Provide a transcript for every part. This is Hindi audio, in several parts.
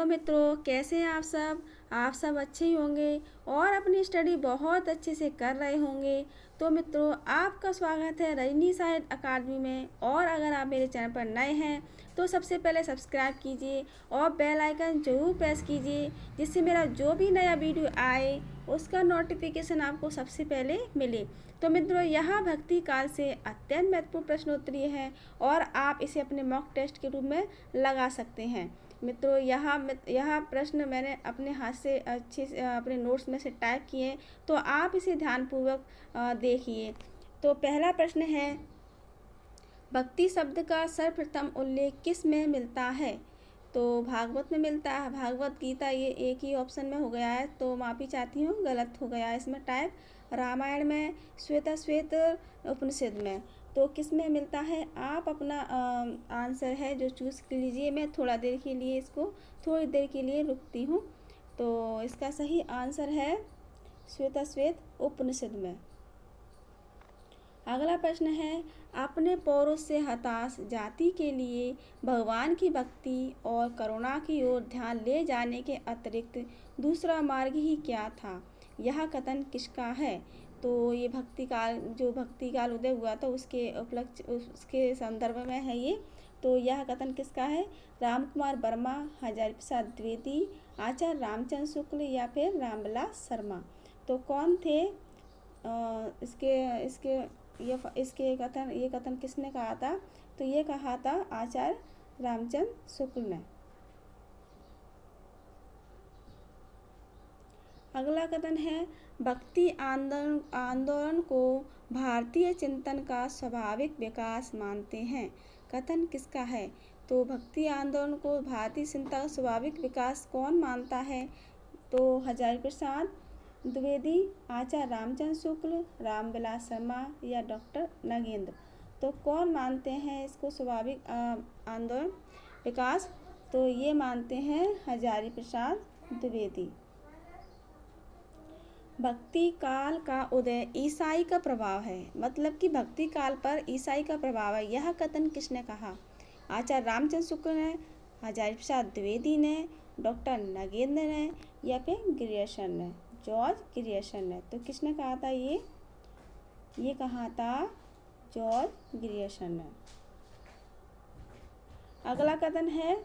तो मित्रों, कैसे हैं आप सब अच्छे ही होंगे और अपनी स्टडी बहुत अच्छे से कर रहे होंगे। तो मित्रों, आपका स्वागत है रजनी साहित्य अकादमी में। और अगर आप मेरे चैनल पर नए हैं तो सबसे पहले सब्सक्राइब कीजिए और बेल आइकन जरूर प्रेस कीजिए, जिससे मेरा जो भी नया वीडियो आए उसका नोटिफिकेशन आपको सबसे पहले मिले। तो मित्रों, यह भक्ति काल से अत्यंत महत्वपूर्ण प्रश्नोत्तरी है और आप इसे अपने मॉक टेस्ट के रूप में लगा सकते हैं। मित्रों, यह प्रश्न मैंने अपने हाथ से अच्छे से अपने नोट्स में से टाइप किए, तो आप इसे ध्यानपूर्वक देखिए। तो पहला प्रश्न है, भक्ति शब्द का सर्वप्रथम उल्लेख किस में मिलता है? तो भागवत में मिलता है, भागवत गीता, ये एक ही ऑप्शन में हो गया है, तो माफ़ी चाहती हूँ, गलत हो गया है इसमें टाइप। रामायण में, श्वेत उपनिषद में। तो किस में मिलता है? आप अपना आंसर है जो चूज़ कर लीजिए। मैं थोड़ी देर के लिए रुकती हूँ। तो इसका सही आंसर है श्वेत उपनिषद में। अगला प्रश्न है, अपने पौरुष से हताश जाति के लिए भगवान की भक्ति और करुणा की ओर ध्यान ले जाने के अतिरिक्त दूसरा मार्ग ही क्या था? यह कथन किसका है? तो ये भक्ति काल उदय हुआ था उसके संदर्भ में है ये। तो यह कथन किसका है? राम कुमार वर्मा, हजारी प्रसाद द्विवेदी, आचार्य रामचंद्र शुक्ल या फिर रामविलास शर्मा। तो कौन थे ये कथन किसने कहा था? तो ये कहा था आचार्य रामचंद्र शुक्ल ने। अगला कथन है, भक्ति आंदोलन को भारतीय चिंतन का स्वाभाविक विकास मानते हैं। कथन किसका है? तो भक्ति आंदोलन को भारतीय चिंतन का स्वाभाविक विकास कौन मानता है? तो हजारी प्रसाद द्विवेदी, आचार्य रामचंद्र शुक्ल, रामविलास शर्मा या डॉक्टर नगेंद्र। तो कौन मानते हैं इसको स्वाभाविक आंदोलन विकास? तो ये मानते हैं हजारी प्रसाद द्विवेदी। भक्ति काल का उदय ईसाई का प्रभाव है, मतलब कि भक्ति काल पर ईसाई का प्रभाव है। यह कथन किसने कहा? आचार्य रामचंद्र शुक्ल ने, हजारी प्रसाद द्विवेदी ने, डॉक्टर नगेंद्र ने या फिर ग्रियर्सन ने, जॉर्ज ग्रियर्सन ने। तो किसने कहा था ये कहा था जॉर्ज ग्रियर्सन ने। अगला कथन है,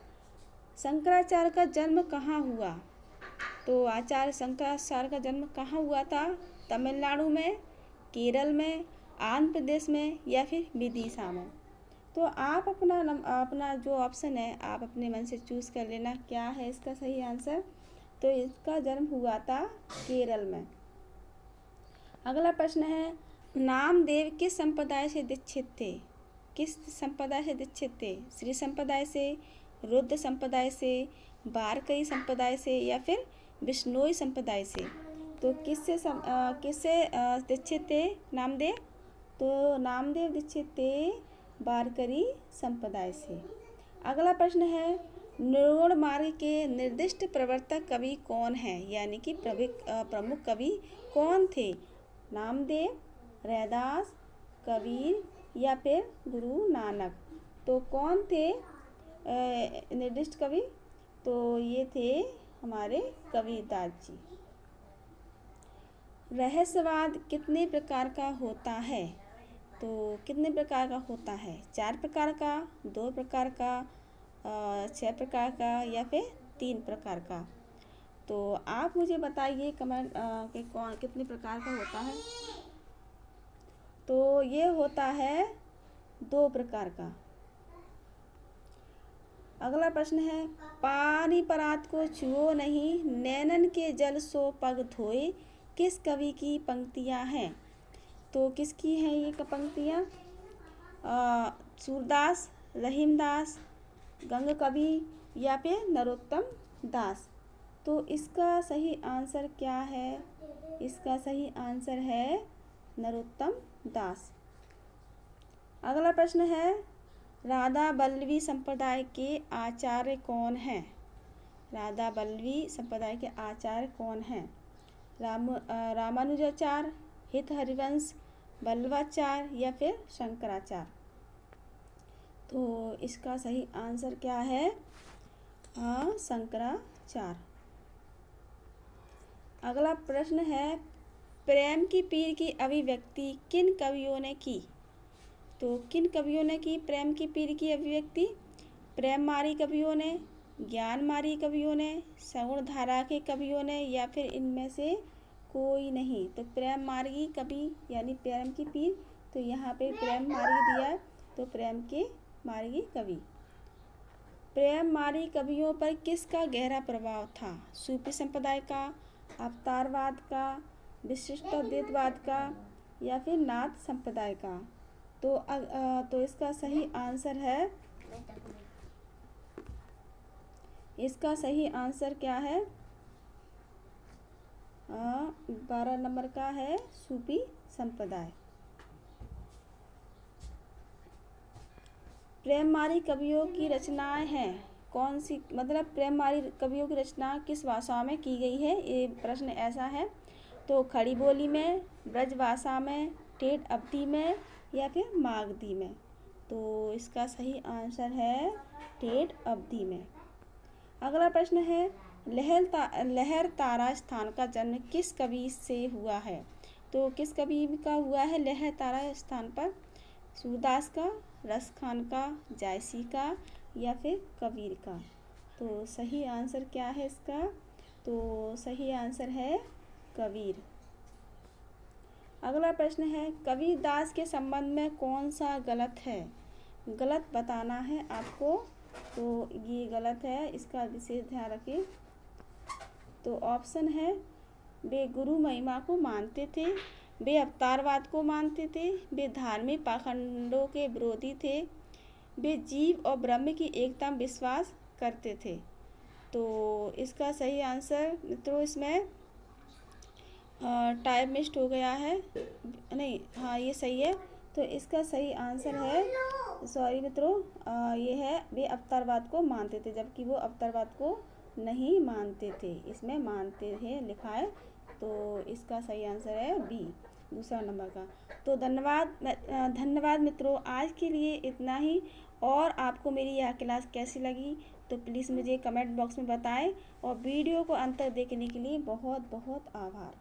शंकराचार्य का जन्म कहाँ हुआ? तो आचार्य शंकराचार्य का जन्म कहाँ हुआ था? तमिलनाडु में, केरल में, आंध्र प्रदेश में या फिर विदिशा में। तो आप अपना जो ऑप्शन है आप अपने मन से चूज़ कर लेना, क्या है इसका सही आंसर। तो इसका जन्म हुआ था केरल में। अगला प्रश्न है, नामदेव किस संप्रदाय से दीक्षित थे? किस संप्रदाय से दीक्षित थे? श्री संप्रदाय से, रुद्र संप्रदाय से, वारकरी संप्रदाय से या फिर बिश्नोई संप्रदाय से। तो किससे दीक्षित थे नामदेव? तो नामदेव दीक्षित थे वारकरी संप्रदाय से। अगला प्रश्न है, निर्गुण मार्ग के निर्दिष्ट प्रवर्तक कवि कौन है? यानी कि प्रमुख कवि कौन थे? नामदेव, रैदास, कबीर या फिर गुरु नानक। तो कौन थे निर्दिष्ट कवि? तो ये थे हमारे कबीरदास जी। रहस्यवाद कितने प्रकार का होता है? तो कितने प्रकार का होता है? 4 प्रकार का, 2 प्रकार का, 6 प्रकार का या फिर 3 प्रकार का। तो आप मुझे बताइए कमेंट कि कितने प्रकार का होता है। तो ये होता है 2 प्रकार का। अगला प्रश्न है, पानी परात को छुओ नहीं, नैनन के जल सो पग धोए, किस कवि की पंक्तियाँ हैं? तो किसकी हैं ये पंक्तियाँ? सूरदास, रहीमदास, गंग कवि या फिर नरोत्तम दास। तो इसका सही आंसर क्या है? इसका सही आंसर है नरोत्तम दास। अगला प्रश्न है, राधा वल्लवी संप्रदाय के आचार्य कौन हैं? राधा वल्लवी संप्रदाय के आचार्य कौन हैं? रामानुजाचार्य, हित हरिवंश, वल्लभाचार्य या फिर शंकराचार्य। तो इसका सही आंसर क्या है? शंकराचार्य। अगला प्रश्न है, प्रेम की पीर की अभिव्यक्ति किन कवियों ने की? तो किन कवियों ने की प्रेम की पीर की अभिव्यक्ति? प्रेममारी कवियों ने, ज्ञानमारी कवियों ने, सगुण धारा के कवियों ने, या फिर इनमें से कोई नहीं? तो प्रेम मार्गी कवि यानी प्रेम की पीर, तो यहाँ पे प्रेम मार्गी दिया है, तो प्रेम के मार्गी कवि। प्रेम मार्गी कवियों पर किसका गहरा प्रभाव था? सूफी संप्रदाय का, अवतारवाद का, विशिष्ट अद्वैतवाद का, या फिर नाथ संप्रदाय का? तो इसका सही आंसर क्या है? 12 नंबर का है सूफी संप्रदाय। प्रेममारी कवियों की रचनाएं हैं कौन सी? मतलब प्रेममारी कवियों की रचना किस भाषा में की गई है, ये प्रश्न ऐसा है। तो खड़ी बोली में, ब्रज भाषा में, ठेठ अवधी में, या फिर मागधी में? तो इसका सही आंसर है ठेठ अवधी में। अगला प्रश्न है, लहर तारा स्थान का जन्म किस कवि से हुआ है? तो किस कवि का हुआ है लहर तारा स्थान पर? सूरदास का, रसखान का, जायसी का, या फिर कबीर का? तो सही आंसर क्या है इसका? तो सही आंसर है कबीर। अगला प्रश्न है, कबीरदास के संबंध में कौन सा गलत है? गलत बताना है आपको, तो ये गलत है, इसका विशेष ध्यान रखें। तो ऑप्शन है, वे गुरु महिमा को मानते थे, वे अवतारवाद को मानते थे, वे धार्मिक पाखंडों के विरोधी थे, वे जीव और ब्रह्म की एकता में विश्वास करते थे। तो इसका सही आंसर मित्रों, इसमें टाइम वेस्ट हो गया है, नहीं, हाँ ये सही है। तो इसका सही आंसर है, सॉरी मित्रों, ये है वे अवतारवाद को मानते थे, जबकि वो अवतारवाद को नहीं मानते थे, इसमें मानते हैं लिखा है। तो इसका सही आंसर है बी, दूसरा नंबर का। तो धन्यवाद मित्रों, आज के लिए इतना ही। और आपको मेरी यह क्लास कैसी लगी तो प्लीज़ मुझे कमेंट बॉक्स में बताएं, और वीडियो को अंत तक देखने के लिए बहुत बहुत आभार।